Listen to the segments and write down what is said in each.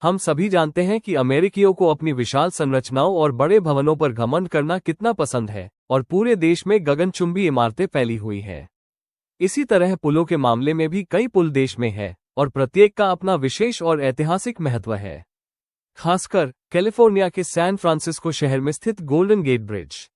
हम सभी जानते हैं कि अमेरिकियों को अपनी विशाल संरचनाओं और बड़े भवनों पर घमंड करना कितना पसंद है और पूरे देश में गगनचुंबी इमारतें फैली हुई हैं। इसी तरह पुलों के मामले में भी कई पुल देश में है और प्रत्येक का अपना विशेष और ऐतिहासिक महत्व है। खासकर कैलिफोर्निया के सैन फ्रांसिस्को शहर में स्थित गोल्डन गेट ब्रिज।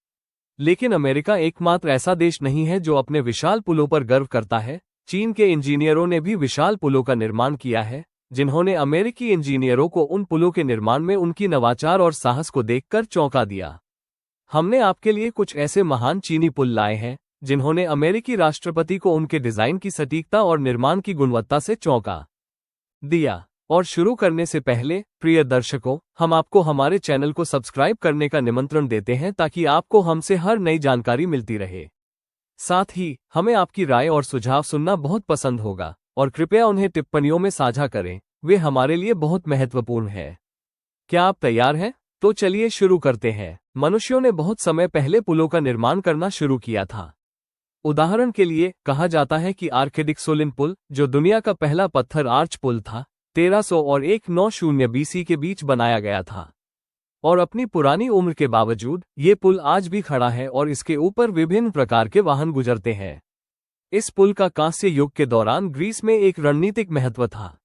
लेकिन अमेरिका एकमात्र ऐसा देश नहीं है जो अपने विशाल पुलों पर गर्व करता है। चीन के इंजीनियरों ने भी विशाल पुलों का निर्माण किया है, जिन्होंने अमेरिकी इंजीनियरों को उन पुलों के निर्माण में उनकी नवाचार और साहस को देखकर चौंका दिया। हमने आपके लिए कुछ ऐसे महान चीनी पुल लाए हैं जिन्होंने अमेरिकी राष्ट्रपति को उनके डिजाइन की सटीकता और निर्माण की गुणवत्ता से चौंका दिया। और शुरू करने से पहले प्रिय दर्शकों, हम आपको हमारे चैनल को सब्सक्राइब करने का निमंत्रण देते हैं ताकि आपको हमसे हर नई जानकारी मिलती रहे। साथ ही हमें आपकी राय और सुझाव सुनना बहुत पसंद होगा और कृपया उन्हें टिप्पणियों में साझा करें, वे हमारे लिए बहुत महत्वपूर्ण है। क्या आप तैयार हैं? तो चलिए शुरू करते हैं। मनुष्यों ने बहुत समय पहले पुलों का निर्माण करना शुरू किया था। उदाहरण के लिए कहा जाता है कि आर्किडिक्सोलिन पुल, जो दुनिया का पहला पत्थर आर्च पुल था, 1300 और 190 बीसी के बीच बनाया गया था। और अपनी पुरानी उम्र के बावजूद ये पुल आज भी खड़ा है और इसके ऊपर विभिन्न प्रकार के वाहन गुजरते हैं। इस पुल का कांस्य युग के दौरान ग्रीस में एक रणनीतिक महत्व था।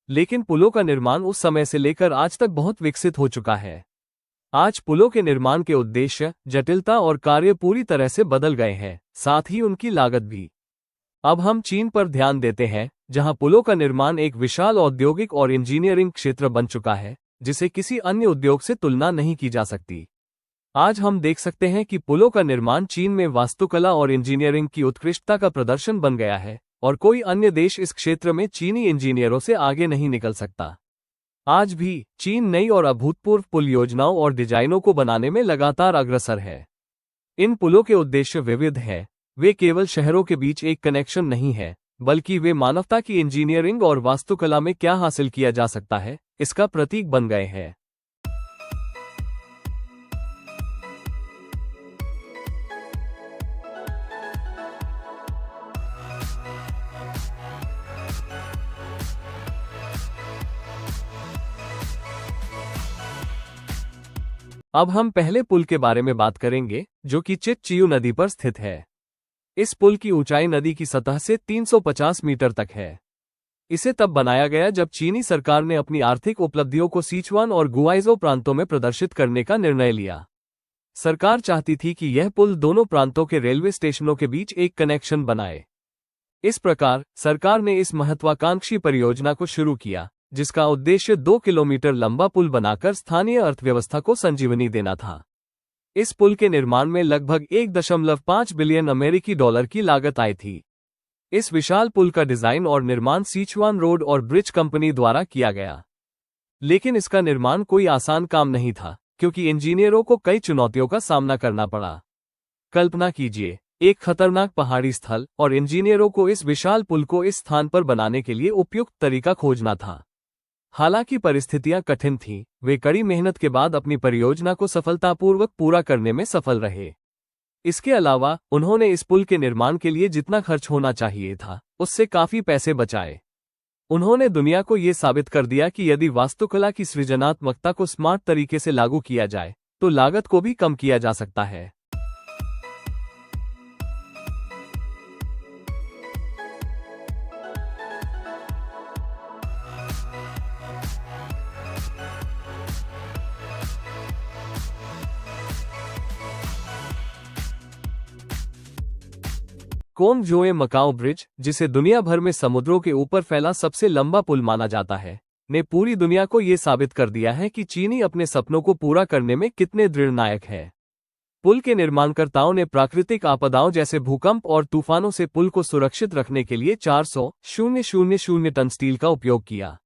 लेकिन पुलों का निर्माण उस समय से लेकर आज तक बहुत विकसित हो चुका है। आज पुलों के निर्माण के उद्देश्य, जटिलता और कार्य पूरी तरह से बदल गए हैं, साथ ही उनकी लागत भी। अब हम चीन पर ध्यान देते हैं, जहां पुलों का निर्माण एक विशाल औद्योगिक और इंजीनियरिंग क्षेत्र बन चुका है, जिसे किसी अन्य उद्योग से तुलना नहीं की जा सकती। आज हम देख सकते हैं कि पुलों का निर्माण चीन में वास्तुकला और इंजीनियरिंग की उत्कृष्टता का प्रदर्शन बन गया है और कोई अन्य देश इस क्षेत्र में चीनी इंजीनियरों से आगे नहीं निकल सकता। आज भी चीन नई और अभूतपूर्व पुल योजनाओं और डिजाइनों को बनाने में लगातार अग्रसर है। इन पुलों के उद्देश्य विविध हैं। वे केवल शहरों के बीच एक कनेक्शन नहीं है, बल्कि वे मानवता की इंजीनियरिंग और वास्तुकला में क्या हासिल किया जा सकता है, इसका प्रतीक बन गए हैं। अब हम पहले पुल के बारे में बात करेंगे, जो कि चिट-चियू नदी पर स्थित है। इस पुल की ऊंचाई नदी की सतह से 350 मीटर तक है। इसे तब बनाया गया जब चीनी सरकार ने अपनी आर्थिक उपलब्धियों को सिचुआन और गुआइज़ो प्रांतों में प्रदर्शित करने का निर्णय लिया। सरकार चाहती थी कि यह पुल दोनों प्रांतों के रेलवे स्टेशनों के बीच एक कनेक्शन बनाए। इस प्रकार सरकार ने इस महत्वाकांक्षी परियोजना को शुरू किया, जिसका उद्देश्य 2 किलोमीटर लंबा पुल बनाकर स्थानीय अर्थव्यवस्था को संजीवनी देना था। इस पुल के निर्माण में लगभग 1.5 बिलियन अमेरिकी डॉलर की लागत आई थी। इस विशाल पुल का डिजाइन और निर्माण सिचुआन रोड और ब्रिज कंपनी द्वारा किया गया। लेकिन इसका निर्माण कोई आसान काम नहीं था, क्योंकि इंजीनियरों को कई चुनौतियों का सामना करना पड़ा। कल्पना कीजिए, एक खतरनाक पहाड़ी स्थल और इंजीनियरों को इस विशाल पुल को इस स्थान पर बनाने के लिए उपयुक्त तरीका खोजना था। हालांकि परिस्थितियां कठिन थीं, वे कड़ी मेहनत के बाद अपनी परियोजना को सफलतापूर्वक पूरा करने में सफल रहे। इसके अलावा उन्होंने इस पुल के निर्माण के लिए जितना खर्च होना चाहिए था, उससे काफी पैसे बचाए। उन्होंने दुनिया को ये साबित कर दिया कि यदि वास्तुकला की सृजनात्मकता को स्मार्ट तरीके से लागू किया जाए, तो लागत को भी कम किया जा सकता है। कोंगजोए मकाओ ब्रिज, जिसे दुनिया भर में समुद्रों के ऊपर फैला सबसे लंबा पुल माना जाता है, ने पूरी दुनिया को ये साबित कर दिया है कि चीनी अपने सपनों को पूरा करने में कितने दृढ़ नायक है। पुल के निर्माणकर्ताओं ने प्राकृतिक आपदाओं जैसे भूकंप और तूफानों से पुल को सुरक्षित रखने के लिए 400,000 टन स्टील का उपयोग किया।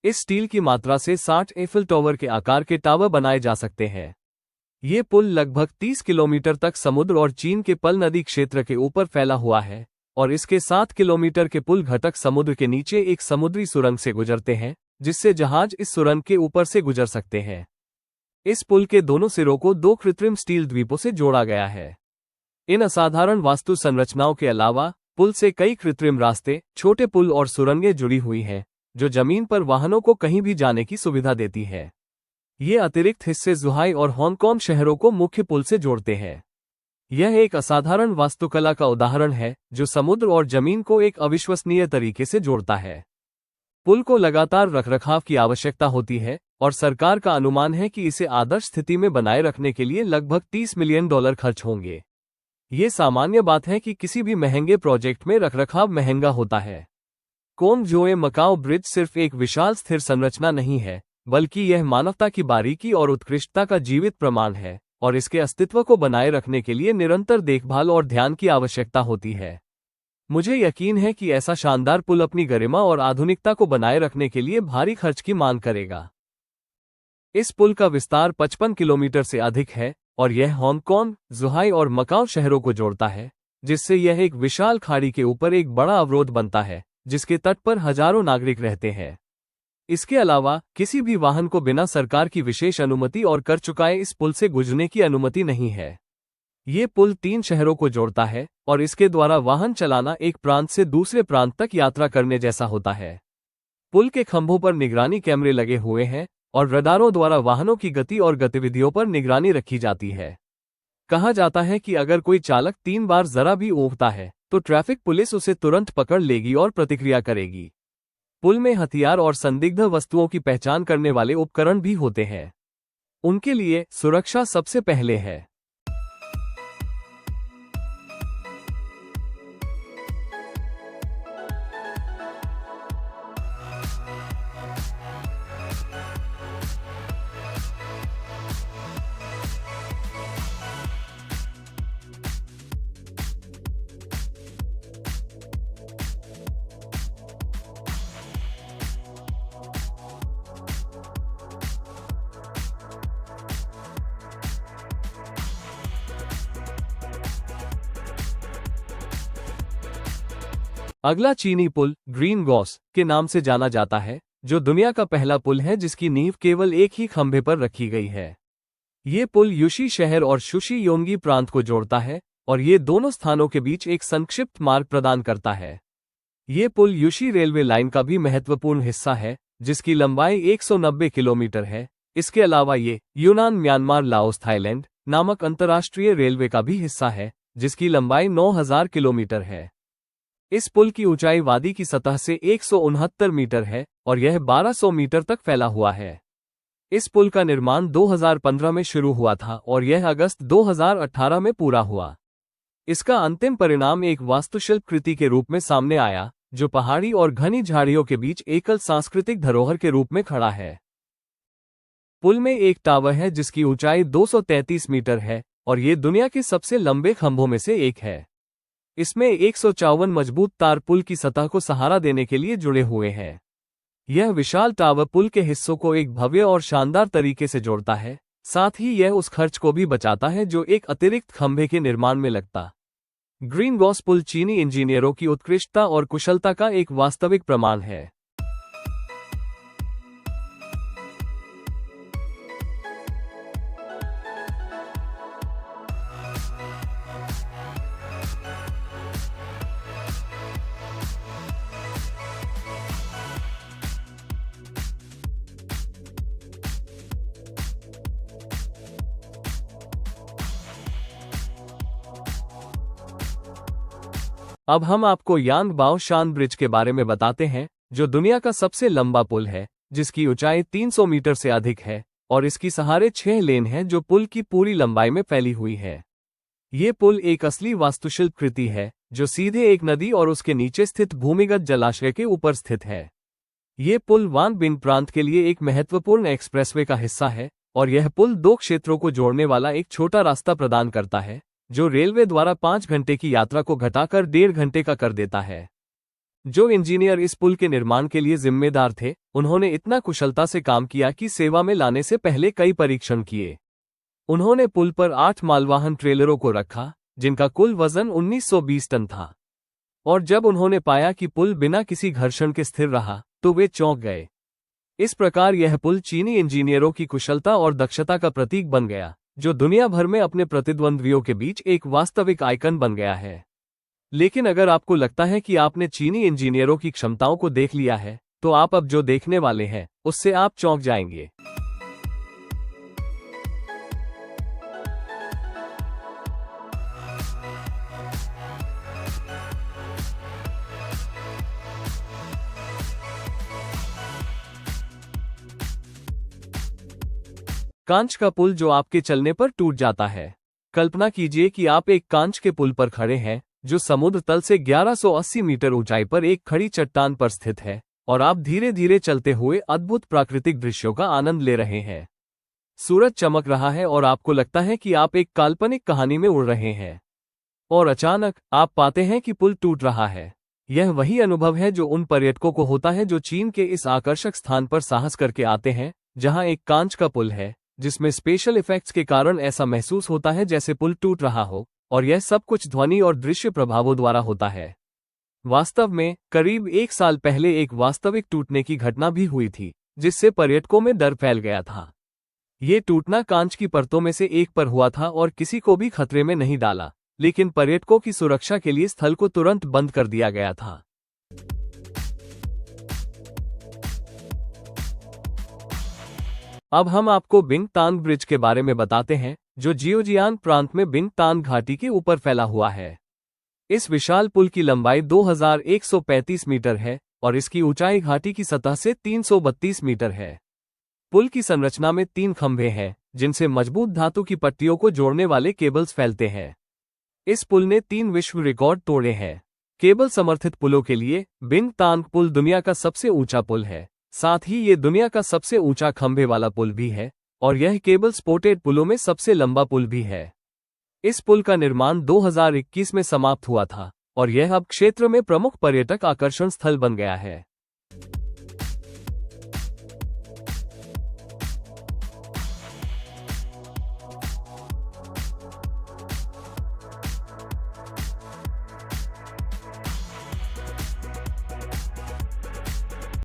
इस स्टील की मात्रा से 60 एफिल टावर के आकार के टावर बनाए जा सकते हैं। ये पुल लगभग 30 किलोमीटर तक समुद्र और चीन के पल नदी क्षेत्र के ऊपर फैला हुआ है और इसके 7 किलोमीटर के पुल घटक समुद्र के नीचे एक समुद्री सुरंग से गुजरते हैं, जिससे जहाज इस सुरंग के ऊपर से गुजर सकते हैं। इस पुल के दोनों सिरों को 2 कृत्रिम स्टील द्वीपों से जोड़ा गया है। इन असाधारण वास्तु संरचनाओं के अलावा पुल से कई कृत्रिम रास्ते, छोटे पुल और सुरंगें जुड़ी हुई हैं, जो जमीन पर वाहनों को कहीं भी जाने की सुविधा देती है। ये अतिरिक्त हिस्से जुहाई और हांगकांग शहरों को मुख्य पुल से जोड़ते हैं। यह एक असाधारण वास्तुकला का उदाहरण है जो समुद्र और जमीन को एक अविश्वसनीय तरीके से जोड़ता है। पुल को लगातार रखरखाव की आवश्यकता होती है और सरकार का अनुमान है कि इसे आदर्श स्थिति में बनाए रखने के लिए लगभग $30 मिलियन खर्च होंगे। ये सामान्य बात है कि किसी भी महंगे प्रोजेक्ट में रखरखाव महंगा होता है। कोम जोए मकाओ ब्रिज सिर्फ एक विशाल स्थिर संरचना नहीं है, बल्कि यह मानवता की बारीकी और उत्कृष्टता का जीवित प्रमाण है, और इसके अस्तित्व को बनाए रखने के लिए निरंतर देखभाल और ध्यान की आवश्यकता होती है। मुझे यकीन है कि ऐसा शानदार पुल अपनी गरिमा और आधुनिकता को बनाए रखने के लिए भारी खर्च की मांग करेगा। इस पुल का विस्तार 55 किलोमीटर से अधिक है और यह हांगकांग, जुहाई और मकाओ शहरों को जोड़ता है, जिससे यह एक विशाल खाड़ी के ऊपर एक बड़ा अवरोध बनता है, जिसके तट पर हजारों नागरिक रहते हैं। इसके अलावा किसी भी वाहन को बिना सरकार की विशेष अनुमति और कर चुकाए इस पुल से गुजरने की अनुमति नहीं है। ये पुल 3 शहरों को जोड़ता है और इसके द्वारा वाहन चलाना एक प्रांत से दूसरे प्रांत तक यात्रा करने जैसा होता है। पुल के खंभों पर निगरानी कैमरे लगे हुए हैं और रडारों द्वारा वाहनों की गति और गतिविधियों पर निगरानी रखी जाती है। कहा जाता है कि अगर कोई चालक 3 बार जरा भी ऊँघता है तो ट्रैफिक पुलिस उसे तुरंत पकड़ लेगी और प्रतिक्रिया करेगी। पुल में हथियार और संदिग्ध वस्तुओं की पहचान करने वाले उपकरण भी होते हैं। उनके लिए सुरक्षा सबसे पहले है। अगला चीनी पुल ग्रीन गॉस के नाम से जाना जाता है, जो दुनिया का पहला पुल है जिसकी नींव केवल एक ही खंभे पर रखी गई है। ये पुल यूशी शहर और शुशी योंगी प्रांत को जोड़ता है और ये दोनों स्थानों के बीच एक संक्षिप्त मार्ग प्रदान करता है। ये पुल यूशी रेलवे लाइन का भी महत्वपूर्ण हिस्सा है, जिसकी लंबाई 190 किलोमीटर है। इसके अलावा ये यूनान, म्यांमार, लाओस, थाईलैंड नामक अंतर्राष्ट्रीय रेलवे का भी हिस्सा है, जिसकी लंबाई 9000 किलोमीटर है। इस पुल की ऊंचाई वादी की सतह से 169 मीटर है और यह 1200 मीटर तक फैला हुआ है। इस पुल का निर्माण 2015 में शुरू हुआ था और यह अगस्त 2018 में पूरा हुआ। इसका अंतिम परिणाम एक वास्तुशिल्प कृति के रूप में सामने आया, जो पहाड़ी और घनी झाड़ियों के बीच एकल सांस्कृतिक धरोहर के रूप में खड़ा है। पुल में एक टावर है जिसकी ऊंचाई 233 मीटर है और ये दुनिया के सबसे लंबे खंभों में से एक है। इसमें 154 मजबूत तार पुल की सतह को सहारा देने के लिए जुड़े हुए हैं। यह विशाल टावर पुल के हिस्सों को एक भव्य और शानदार तरीके से जोड़ता है, साथ ही यह उस खर्च को भी बचाता है जो एक अतिरिक्त खंभे के निर्माण में लगता। ग्रीन गॉस पुल चीनी इंजीनियरों की उत्कृष्टता और कुशलता का एक वास्तविक प्रमाण है। अब हम आपको यांग बाओ शान ब्रिज के बारे में बताते हैं, जो दुनिया का सबसे लंबा पुल है, जिसकी ऊंचाई 300 मीटर से अधिक है और इसकी सहारे 6 लेन हैं जो पुल की पूरी लंबाई में फैली हुई है। ये पुल एक असली वास्तुशिल्प कृति है, जो सीधे एक नदी और उसके नीचे स्थित भूमिगत जलाशय के ऊपर स्थित है। ये पुल वान बिन प्रांत के लिए एक महत्वपूर्ण एक्सप्रेसवे का हिस्सा है और यह पुल 2 क्षेत्रों को जोड़ने वाला एक छोटा रास्ता प्रदान करता है, जो रेलवे द्वारा 5 घंटे की यात्रा को घटाकर 1.5 घंटे का कर देता है। जो इंजीनियर इस पुल के निर्माण के लिए जिम्मेदार थे, उन्होंने इतना कुशलता से काम किया कि सेवा में लाने से पहले कई परीक्षण किए। उन्होंने पुल पर 8 मालवाहन ट्रेलरों को रखा, जिनका कुल वजन 1920 टन था। और जब उन्होंने पाया कि पुल बिना किसी घर्षण के स्थिर रहा, तो वे चौंक गए। इस प्रकार यह पुल चीनी इंजीनियरों की कुशलता और दक्षता का प्रतीक बन गया, जो दुनिया भर में अपने प्रतिद्वंद्वियों के बीच एक वास्तविक आइकन बन गया है। लेकिन अगर आपको लगता है कि आपने चीनी इंजीनियरों की क्षमताओं को देख लिया है, तो आप अब जो देखने वाले हैं उससे आप चौंक जाएंगे। कांच का पुल जो आपके चलने पर टूट जाता है। कल्पना कीजिए कि आप एक कांच के पुल पर खड़े हैं जो समुद्र तल से 1180 मीटर ऊंचाई पर एक खड़ी चट्टान पर स्थित है, और आप धीरे धीरे चलते हुए अद्भुत प्राकृतिक दृश्यों का आनंद ले रहे हैं। सूरज चमक रहा है और आपको लगता है कि आप एक काल्पनिक कहानी में उड़ रहे हैं। और अचानक आप पाते हैं कि पुल टूट रहा है। यह वही अनुभव है जो उन पर्यटकों को होता है जो चीन के इस आकर्षक स्थान पर साहस करके आते हैं, जहां एक कांच का पुल है जिसमें स्पेशल इफेक्ट्स के कारण ऐसा महसूस होता है जैसे पुल टूट रहा हो, और यह सब कुछ ध्वनि और दृश्य प्रभावों द्वारा होता है। वास्तव में करीब 1 साल पहले एक वास्तविक टूटने की घटना भी हुई थी, जिससे पर्यटकों में डर फैल गया था। ये टूटना कांच की परतों में से एक पर हुआ था और किसी को भी खतरे में नहीं डाला, लेकिन पर्यटकों की सुरक्षा के लिए स्थल को तुरंत बंद कर दिया गया था। अब हम आपको बिंगतांग ब्रिज के बारे में बताते हैं, जो जियोजियान प्रांत में बिंगतांग घाटी के ऊपर फैला हुआ है। इस विशाल पुल की लंबाई 2135 मीटर है और इसकी ऊंचाई घाटी की सतह से 332 मीटर है। पुल की संरचना में 3 खंभे हैं, जिनसे मजबूत धातु की पट्टियों को जोड़ने वाले केबल्स फैलते हैं। इस पुल ने 3 विश्व रिकॉर्ड तोड़े हैं। केबल समर्थित पुलों के लिए बिंगतांग पुल दुनिया का सबसे ऊंचा पुल है। साथ ही ये दुनिया का सबसे ऊंचा खंभे वाला पुल भी है, और यह केबल स्पोर्टेड पुलों में सबसे लंबा पुल भी है। इस पुल का निर्माण 2021 में समाप्त हुआ था, और यह अब क्षेत्र में प्रमुख पर्यटक आकर्षण स्थल बन गया है।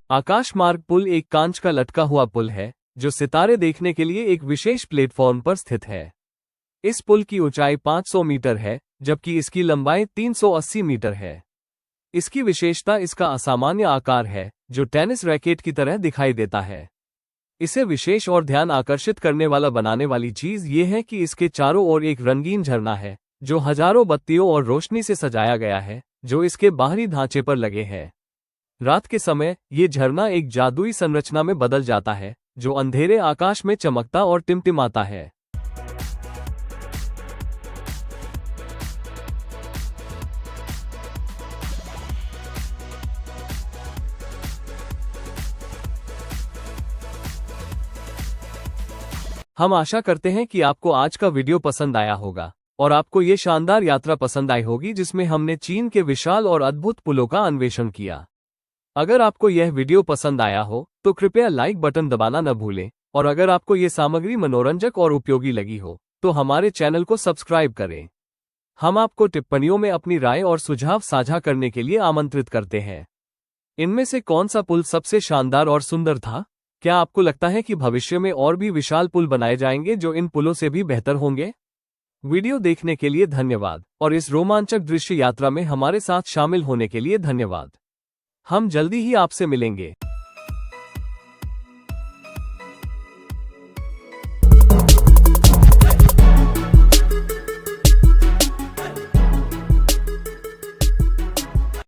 आकाश मार्ग पुल एक कांच का लटका हुआ पुल है जो सितारे देखने के लिए एक विशेष प्लेटफॉर्म पर स्थित है। इस पुल की ऊंचाई 500 मीटर है, जबकि इसकी लंबाई 380 मीटर है। इसकी विशेषता इसका असामान्य आकार है, जो टेनिस रैकेट की तरह दिखाई देता है। इसे विशेष और ध्यान आकर्षित करने वाला बनाने वाली चीज ये है कि इसके चारों ओर एक रंगीन झरना है, जो हजारों बत्तियों और रोशनी से सजाया गया है, जो इसके बाहरी ढांचे पर लगे हैं। रात के समय ये झरना एक जादुई संरचना में बदल जाता है, जो अंधेरे आकाश में चमकता और टिमटिमाता है। हम आशा करते हैं कि आपको आज का वीडियो पसंद आया होगा और आपको ये शानदार यात्रा पसंद आई होगी जिसमें हमने चीन के विशाल और अद्भुत पुलों का अन्वेषण किया। अगर आपको यह वीडियो पसंद आया हो तो कृपया लाइक बटन दबाना न भूलें, और अगर आपको ये सामग्री मनोरंजक और उपयोगी लगी हो तो हमारे चैनल को सब्सक्राइब करें। हम आपको टिप्पणियों में अपनी राय और सुझाव साझा करने के लिए आमंत्रित करते हैं। इनमें से कौन सा पुल सबसे शानदार और सुंदर था? क्या आपको लगता है कि भविष्य में और भी विशाल पुल बनाए जाएंगे जो इन पुलों से भी बेहतर होंगे? वीडियो देखने के लिए धन्यवाद और इस रोमांचक दृश्य यात्रा में हमारे साथ शामिल होने के लिए धन्यवाद। हम जल्दी ही आपसे मिलेंगे।